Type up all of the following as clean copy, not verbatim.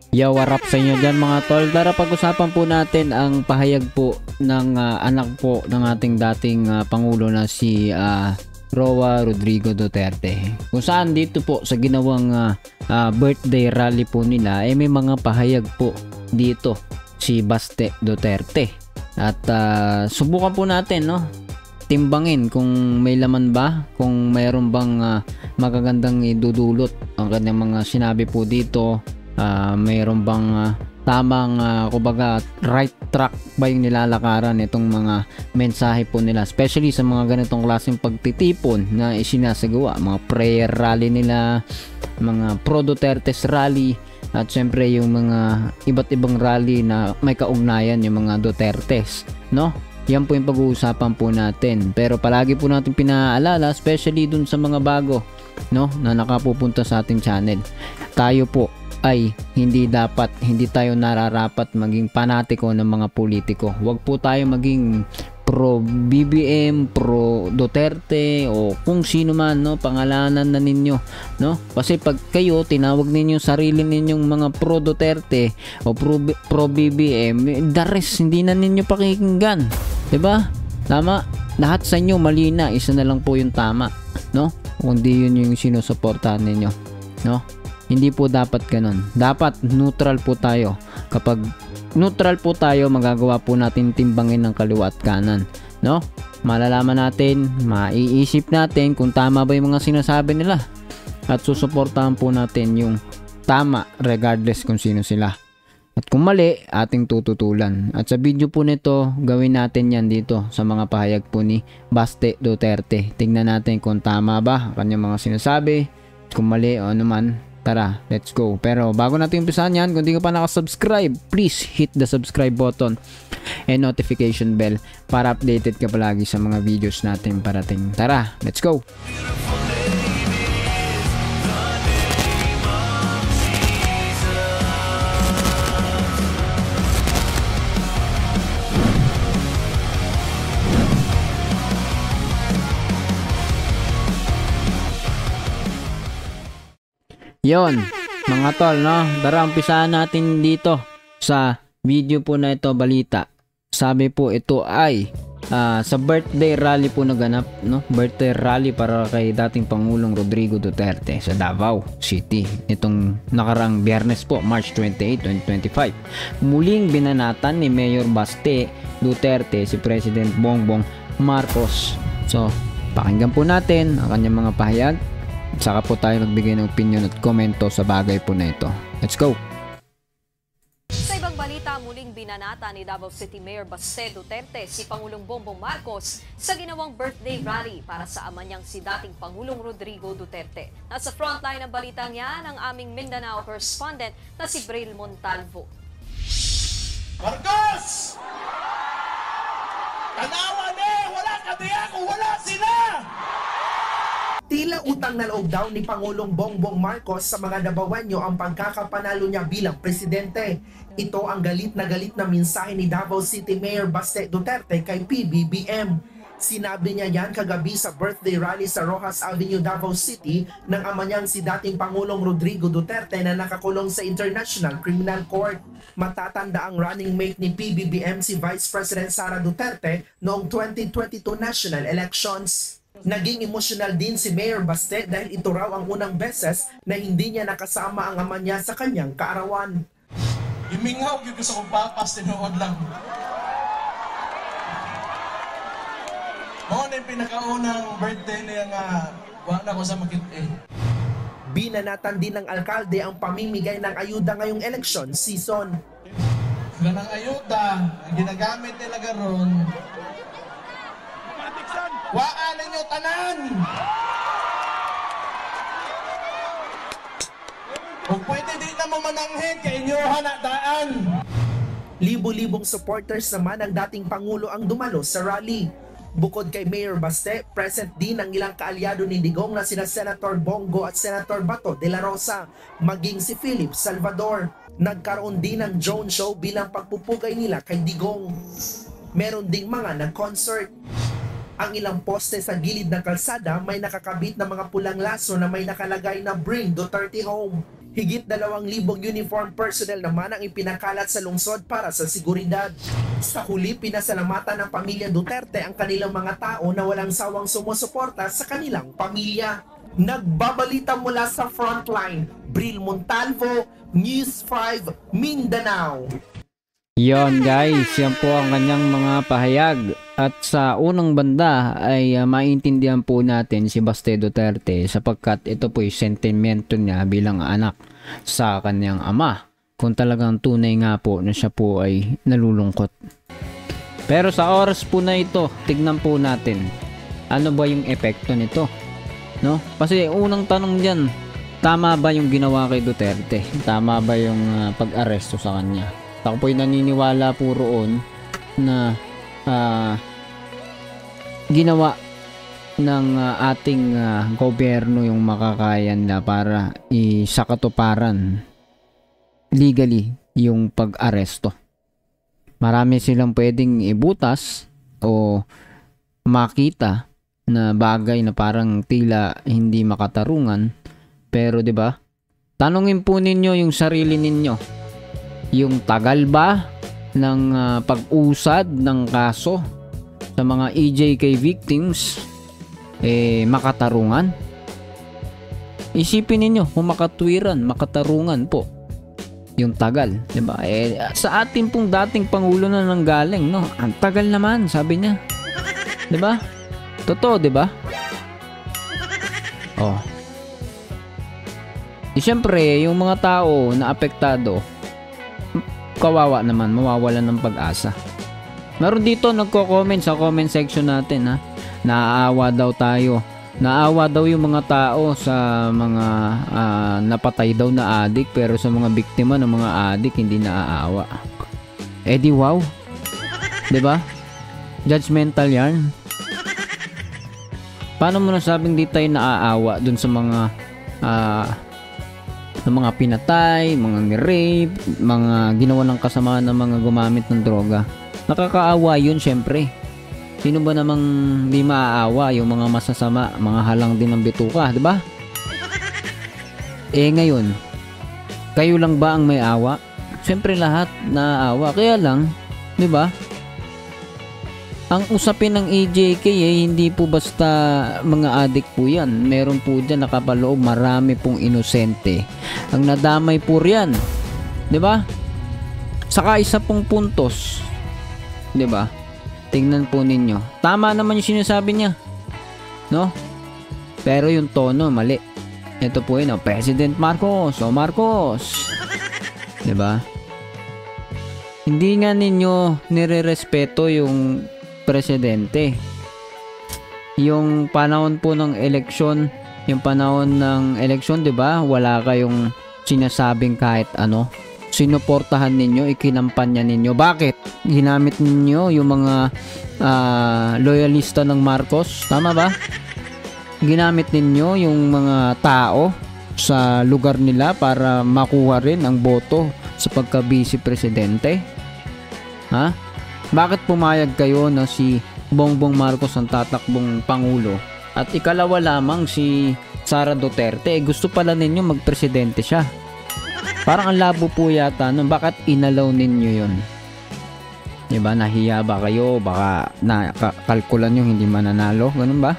Yo, what up sa inyo dyan mga tol? Tara pag-usapan po natin ang pahayag po ng anak po ng ating dating Pangulo na si Roa Rodrigo Duterte. Kung saan dito po sa ginawang birthday rally po nila may mga pahayag po dito si Baste Duterte. At subukan po natin timbangin kung may laman ba, kung mayroon bang magagandang idudulot ang kanyang mga sinabi po dito. Mayroon bang tamang kumbaga right track ba yung nilalakaran itong mga mensahe po nila, especially sa mga ganitong klaseng pagtitipon na isinasagawa, mga prayer rally nila, mga pro Duterte's rally, at syempre yung mga iba't ibang rally na may kaugnayan yung mga Duterte's, yan po yung pag-uusapan po natin. Pero palagi po natin pinaalala, especially dun sa mga bago na nakapupunta sa ating channel, tayo po ay hindi tayo nararapat maging panatiko ng mga politiko. Huwag po tayo maging pro BBM, pro Duterte o kung sino man pangalanan na ninyo, kasi pag kayo tinawag ninyo sarili ninyong mga pro Duterte o pro BBM, the rest hindi na ninyo pakikinggan, 'di ba? Tama, lahat sa inyo mali na, isa na lang po yung tama, kundi yun yung sinusuportahan ninyo, Hindi po dapat ganun. Dapat neutral po tayo. Kapag neutral po tayo, magagawa po natin timbangin ng kaliwa at kanan. Malalaman natin, maiisip natin kung tama ba yung mga sinasabi nila. At susuportahan po natin yung tama regardless kung sino sila. At kung mali, ating tututulan. At sa video po nito, gawin natin yan dito sa mga pahayag po ni Baste Duterte. Tingnan natin kung tama ba ang kanyang mga sinasabi. Kung mali o naman, tara, let's go. Pero bago natin umpisahan yan, kung di ka pa nakasubscribe, please hit the subscribe button and notification bell para updated ka palagi sa mga videos natin parating. Tara, let's go! Yon, mga tol, tara umpisahan natin dito sa video po na ito, balita. Sabi po ito ay sa birthday rally po naganap, birthday rally para kay dating Pangulong Rodrigo Duterte sa Davao City nitong nakarang Biyernes po, March 28, 2025. Muling binanatan ni Mayor Baste Duterte si President Bongbong Marcos. So, pakinggan po natin ang kanyang mga pahayag. Saka po tayo magbigay ng opinion at komento sa bagay po na ito. Let's go! Sa ibang balita, muling binanata ni Davao City Mayor Baste Duterte si Pangulong Bongbong Marcos sa ginawang birthday rally para sa ama niyang si dating Pangulong Rodrigo Duterte. Nasa frontline ng balitang yan ang aming Mindanao correspondent na si Braille Montalvo. Marcos! Tanawa wala kami ako, wala sila! Tila utang na loob daw ni Pangulong Bongbong Marcos sa mga Davaoenyo ang pagkakapanalo niya bilang presidente. Ito ang galit na mensahe ni Davao City Mayor Baste Duterte kay PBBM. Sinabi niya yan kagabi sa birthday rally sa Rojas Avenue, Davao City ng ama niyang si dating Pangulong Rodrigo Duterte na nakakulong sa International Criminal Court. Matatanda ang running mate ni PBBM si Vice President Sara Duterte noong 2022 national elections. Naging emosyonal din si Mayor Baste dahil ito raw ang unang beses na hindi niya nakasama ang ama niya sa kanyang kaarawan. Imingaw yun sa kong papas, tinuod lang. Noon yung pinakaunang birthday niya nga, wala ko sa makit Binanatan din ng alkalde ang pamimigay ng ayuda ngayong election season. Ganang ayuda, ginagamit nila garon. Waan ninyo tanan! Kung pwede din na mamananghin kay inyohan na daan! Libo-libong supporters naman ng dating Pangulo ang dumalo sa rally. Bukod kay Mayor Baste, present din ang ilang kaalyado ni Digong na sina Senator Bongo at Senator Bato de la Rosa, maging si Philip Salvador. Nagkaroon din ng drone show bilang pagpupugay nila kay Digong. Meron ding mga nag-concert. Ang ilang poste sa gilid ng kalsada may nakakabit na mga pulang laso na may nakalagay na Bring Duterte Home. Higit 2,000 uniform personnel naman ang ipinakalat sa lungsod para sa seguridad. Sa huli, pinasalamatan ng pamilya Duterte ang kanilang mga tao na walang sawang sumusuporta sa kanilang pamilya. Nagbabalita mula sa Frontline, Bril Montalvo, News 5, Mindanao. Yon guys, yan po ang kanyang mga pahayag. At sa unang banda ay maintindihan po natin si Baste Duterte sapagkat ito po yung sentimento niya bilang anak sa kanyang ama. Kung talagang tunay nga po na siya po ay nalulungkot. Pero sa oras po na ito, tignan po natin ano ba yung epekto nito. No? Kasi unang tanong diyan, tama ba yung ginawa kay Duterte? Tama ba yung pag-aresto sa kanya? Ako po'y naniniwala po roon na ginawa ng ating gobyerno yung makakaya nila para isakatuparan legally yung pag-aresto. Marami silang pwedeng ibutas o makita na bagay na parang tila hindi makatarungan, pero 'di ba? Tanungin po ninyo yung sarili ninyo. Yung tagal ba ng pag-usad ng kaso sa mga EJK victims makatarungan? Isipin ninyo kung makatwiran, makatarungan po yung tagal, 'di ba? Sa ating pong dating pangulo na nanggaling, no? Ang tagal naman, sabi niya. 'Di ba? Totoo, 'di ba? Oh. Siyempre, yung mga tao na apektado, kawawa naman, mawawalan ng pag-asa. Meron dito nagko-comment sa comment section natin, ha. Naaawa daw tayo. Naawa daw yung mga tao sa mga napatay daw na adik, pero sa mga biktima ng mga adik hindi naaawa. Di wow. 'Di ba? Judgmental 'yan. Paano mo nasabing di tayo naaawa dun sa mga pinatay, mga ni-rape, mga ginawa ng kasama ng mga gumamit ng droga? Nakakaawa yun, syempre. Sino ba namang di maaawa yung mga masasama, mga halang din ng bituka, di ba? Ngayon, kayo lang ba ang may awa? Syempre lahat naaawa. Kaya lang, di ba? Ang usapin ng EJK hindi po basta mga adik po yan. Meron po dyan nakapaloob, marami pong inosente. Ang nadamay po riyan. 'Di ba? Saka isa pong puntos. 'Di ba? Tingnan po ninyo. Tama naman yung sinasabi niya. No? Pero yung tono mali. Ito po yun, President Marcos. O Marcos. 'Di ba? Hindi nga ninyo nirerespeto yung presidente. Yung panahon po ng eleksyon, 'di ba? Wala kayong sinasabing kahit ano. Sinuportahan ninyo, ikinampanya ninyo. Bakit? Ginamit ninyo yung mga loyalista ng Marcos, tama ba? Ginamit ninyo yung mga tao sa lugar nila para makuha rin ang boto sa pagka-vice presidente. Ha? Bakit pumayag kayo na si Bongbong Marcos ang tatakbong pangulo at ikalawa lamang si Sara Duterte? Gusto pala ninyo magpresidente siya. Parang ang labo po yata nun. Bakit inalaw ninyo yun? Diba? Nahiya ba kayo? Baka nakalkulan nyo hindi mananalo? Ganun ba?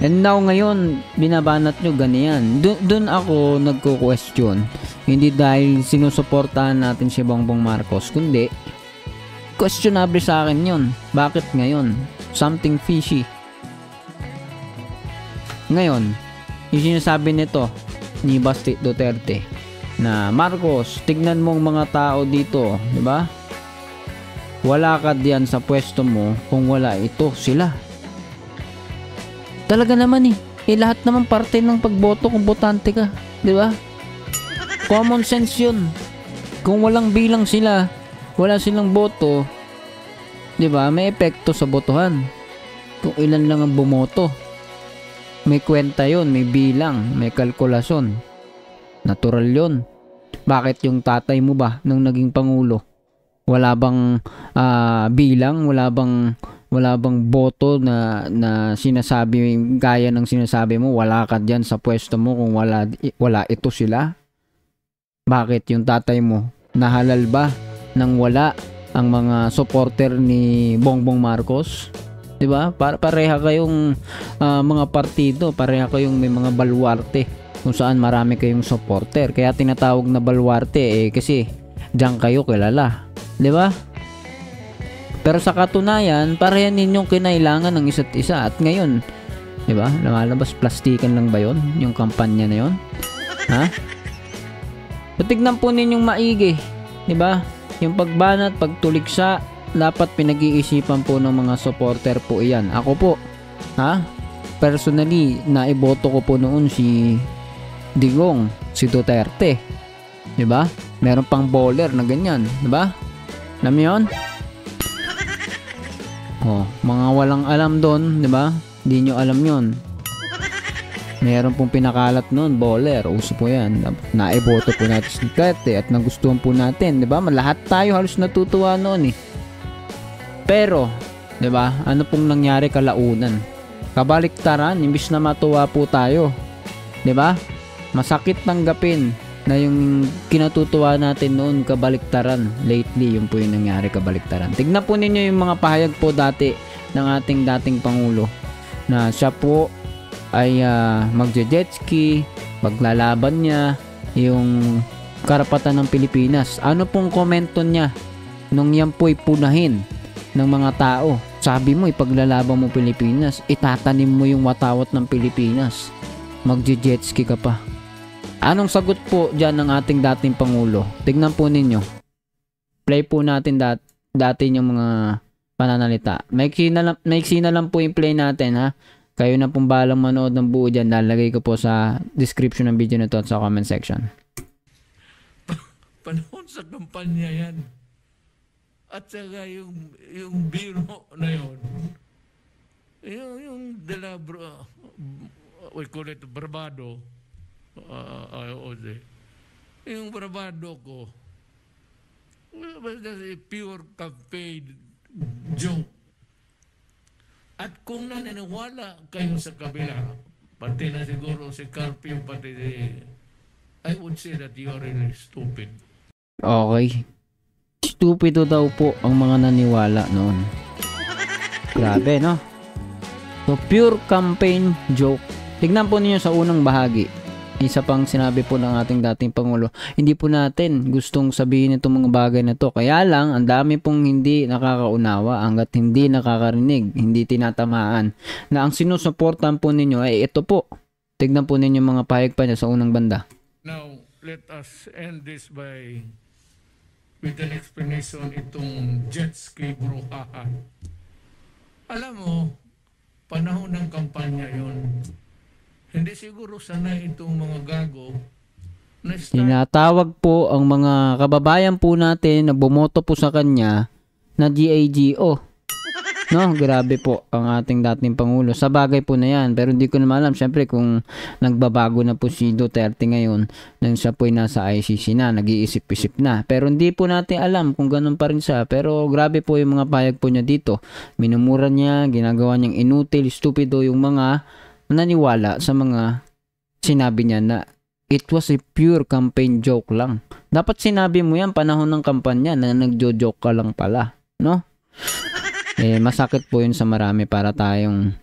And now ngayon, binabanat nyo ganiyan. Doon ako nagko-question. Hindi dahil sinusuportahan natin si Bongbong Marcos, kundi questionable sa akin yun. Bakit ngayon? Something fishy. Ngayon, yung sinasabi nito ni Baste Duterte na Marcos, tignan mo ang mga tao dito, di ba? Wala ka diyan sa pwesto mo kung wala ito sila. Talaga naman lahat naman parte ng pagboto kung botante ka, di ba? Common sense yun. Kung walang bilang sila, wala silang boto, 'di ba? May epekto sa botohan. Kung ilan lang ang bumoto, may kwenta 'yon, may bilang, may kalkulasyon. Natural 'yon. Bakit yung tatay mo ba nung naging pangulo? Wala bang bilang, wala bang Wala bang boto na sinasabi, gaya ng sinasabi mo, wala ka dyan sa pwesto mo kung wala ito sila? Bakit yung tatay mo, nahalal ba nang wala ang mga supporter ni Bongbong Marcos? 'Di ba? Pareha kayong mga partido, pareha kayong may mga baluarte kung saan marami kayong supporter. Kaya tinatawag na baluarte kasi diyan kayo kilala, 'di ba? Pero sa katunayan, pareha ninyong kinailangan ng isa't isa. At ngayon, 'di ba? Lumalabas plastikan lang ba 'yon, yung kampanya na 'yon? Ha? Tignan po ninyong maigi, 'di ba? Yung pagbanat, pagtuliksa, dapat pinag-iisipan po ng mga supporter po iyan. Ako po, personally, naiboto ko po noon si Digong, si Duterte. 'Di ba? Meron pang bowler na ganyan, 'di ba? Alam niyo 'yon? Mga walang alam doon, 'di ba? Hindi nyo alam 'yon. Meron pong pinakalat noon, bowler, uso po 'yan. Naiboto po natin si Duterte at nagustuhan po natin, 'di ba? Lahat tayo halos natutuwa noon eh. Pero, 'di ba? Ano pong nangyari kalaunan? Kabaliktaran, imbis na matuwa po tayo. 'Di ba? Masakit tanggapin na yung kinatutuwa natin noon kabaliktaran. Lately, yun po yung nangyari, kabaliktaran. Tignan po ninyo yung mga pahayag po dati ng ating dating Pangulo na siya po ay magje-jetski, maglalaban niya yung karapatan ng Pilipinas. Ano pong komento niya nung yan po'y punahin ng mga tao? Sabi mo, ipaglalaban mo Pilipinas, itatanim mo yung watawat ng Pilipinas, magje-jetski ka pa. Anong sagot po dyan ng ating dating Pangulo? Tignan po ninyo. Play po natin dati yung mga pananalita. Maiksi na lang po yung play natin, ha. Kayo na pong balang manood ng buo dyan. Lalagay ko po sa description ng video na to at sa comment section. Panahon sa kampanya yan. At saka yung biro na yun. Yung we call it bravado. Yung bravado ko, basta pure campaign joke. At kung naniniwala kayo sa kabila, pati na siguro si Carpio, pati I would say that you are really stupid. Okay. Stupido daw po ang mga naniwala noon. Grabe, no? So, pure campaign joke. Tignan po niyo sa unang bahagi. Isa pang sinabi po ng ating dating Pangulo, hindi po natin gustong sabihin itong mga bagay na to. Kaya lang, ang dami pong hindi nakakaunawa hanggat hindi nakakarinig, hindi tinatamaan. Na ang sinusuportan po ninyo ay ito po. Tignan po ninyo mga pahayag pa niya sa unang banda. Now, let us end this with an explanation itong jet ski bruhahan. Alam mo, panahon ng kampanya yon. Hindi siguro sanay itong mga gago na tinatawag po ang mga kababayan po natin na bumoto po sa kanya na GAGO. No, grabe po ang ating dating Pangulo. Sa bagay po na yan. Pero hindi ko naman alam, syempre, kung nagbabago na po si Duterte ngayon nang siya po ay nasa ICC na, nag-iisip-isip na. Pero hindi po natin alam kung ganun pa rin siya. Pero grabe po yung mga payag po niya dito. Minumura niya, ginagawa niyang inutil, stupido yung mga naniwala sa mga sinabi niya na it was a pure campaign joke lang. Dapat sinabi mo yan panahon ng kampanya na nagjo-joke ka lang pala, no? Masakit po yun sa marami para tayong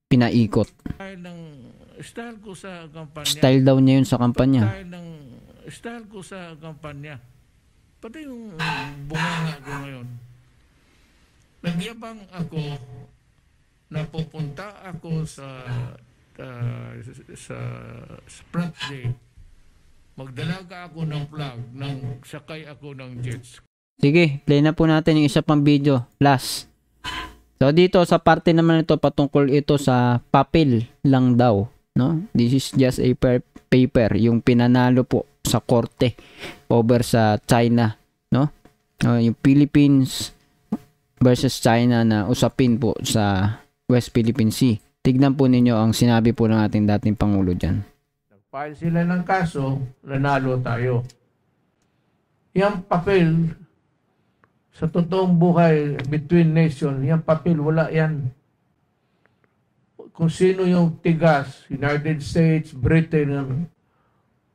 pinaikot. Style ko sa kampanya. Style daw niya yun sa kampanya. Style ko sa kampanya. Pati yung bunganga ko ngayon. Nagyabang ako na pupunta ako sa Sprat Day. Magdalaga ako ng flag, sakay ako ng jets. Sige, play na po natin yung isa pang video. Last. So dito sa parte naman ito, patungkol ito sa papel lang daw, no? This is just a paper, yung pinanalo po sa korte over sa China, no? Yung Philippines versus China na usapin po sa West Philippine Sea. Tignan po ninyo ang sinabi po ng ating dating Pangulo dyan. Nag-file sila ng kaso, nanalo tayo. Yung papel Sa totoong buhay, between nation, yung papel, wala yan. Kung sino yung tigas, United States, Britain,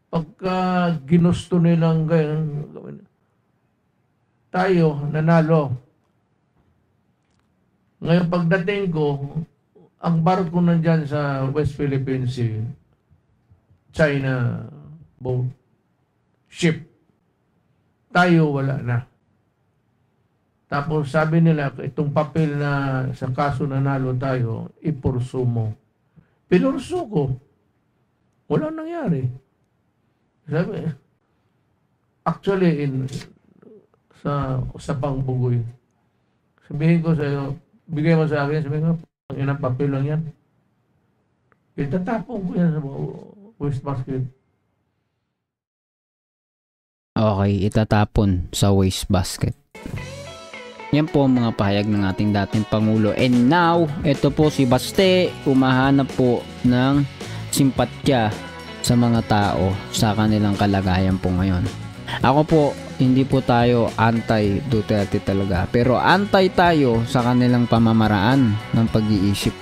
pagka ginusto nilang ganyan, tayo, nanalo. Ngayon pagdating ko, ang barko nandyan sa West Philippine Sea, China boat, ship. Tayo wala na. Tapos sabi nila, itong papel na sa kaso nanalo tayo, ipurso mo. Pinurso ko. Wala nangyari. Sabi, actually, sa usapang bugoy, sabihin ko sa iyo, bigay mo sa akin, sabihin ko, ang inang papel lang yan. Itatapon ko yan sa waste basket. Okay, itatapon sa waste basket. Yan po ang mga pahayag ng ating dating Pangulo. And now, ito po si Baste, umahanap po ng simpatya sa mga tao sa kanilang kalagayan po ngayon. Ako po, hindi po tayo anti-Duterte talaga. Pero anti tayo sa kanilang pamamaraan ng pag-iisip.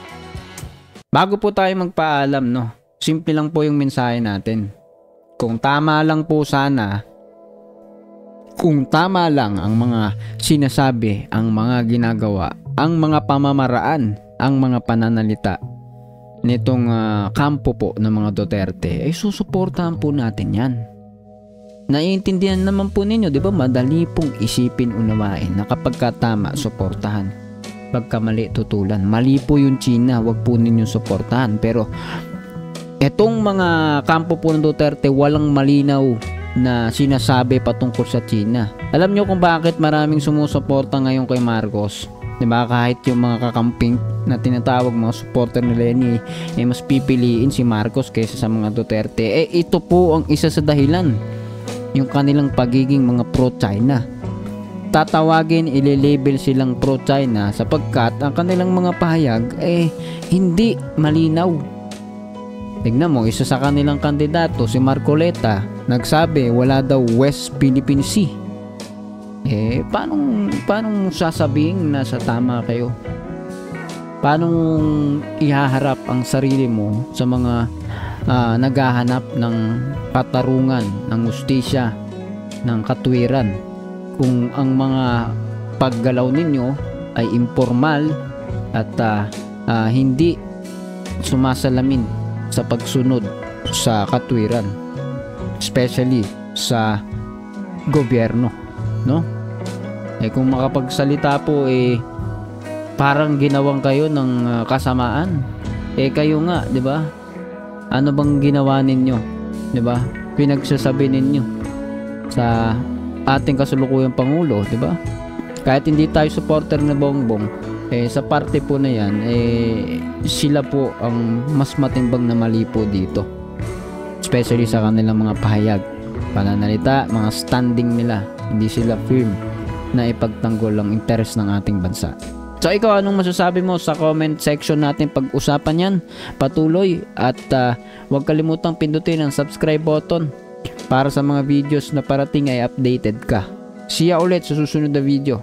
Bago po tayo magpaalam, no? Simple lang po yung mensahe natin. Kung tama lang po sana, kung tama lang ang mga sinasabi, ang mga ginagawa, ang mga pamamaraan, ang mga pananalita nitong kampo po ng mga Duterte, ay susuportahan po natin yan. Naiintindihan naman po ninyo, di ba? Madali pong isipin, unawain na kapag tama, suportahan. Pagka mali, tutulan. Mali po yung China, wag po ninyong suportahan. Pero etong mga kampo po ng Duterte, walang malinaw na sinasabi patungkol sa China. Alam nyo kung bakit maraming sumusuporta ngayon kay Marcos? Diba? Kahit yung mga kakamping na tinatawag mga supporter ni Lenny, mas pipiliin si Marcos kaysa sa mga Duterte. Ito po ang isa sa dahilan, yung kanilang pagiging mga pro-China. Tatawagin, ililabel silang pro-China sapagkat ang kanilang mga pahayag hindi malinaw. Tignan mo, isa sa kanilang kandidato, si Marcoleta, nagsabi wala daw West Philippine Sea. Paano sasabihin na sa tama kayo? Paano ihaharap ang sarili mo sa mga naghahanap ng katarungan, ng hustisya, ng katwiran, kung ang mga paggalaw ninyo ay informal at hindi sumasalamin sa pagsunod sa katwiran, especially sa gobyerno, no? Kung makapagsalita po parang ginawang kayo ng kasamaan. Kayo nga, 'di ba? Ano bang ginawa ninyo? 'Di ba? Pinagsasabi ninyo sa ating kasulukuyang Pangulo, 'di ba? Kahit hindi tayo supporter na Bongbong, sa parte po na yan, sila po ang mas matimbang na mali po dito. Especially sa kanilang mga pahayag, pananalita, mga standing nila. Hindi sila firm na ipagtanggol ang interes ng ating bansa. So ikaw, anong masasabi mo sa comment section natin pag-usapan yan? Patuloy at huwag kalimutang pindutin ang subscribe button para sa mga videos na parating ay updated ka. See ya ulit sa susunod na video.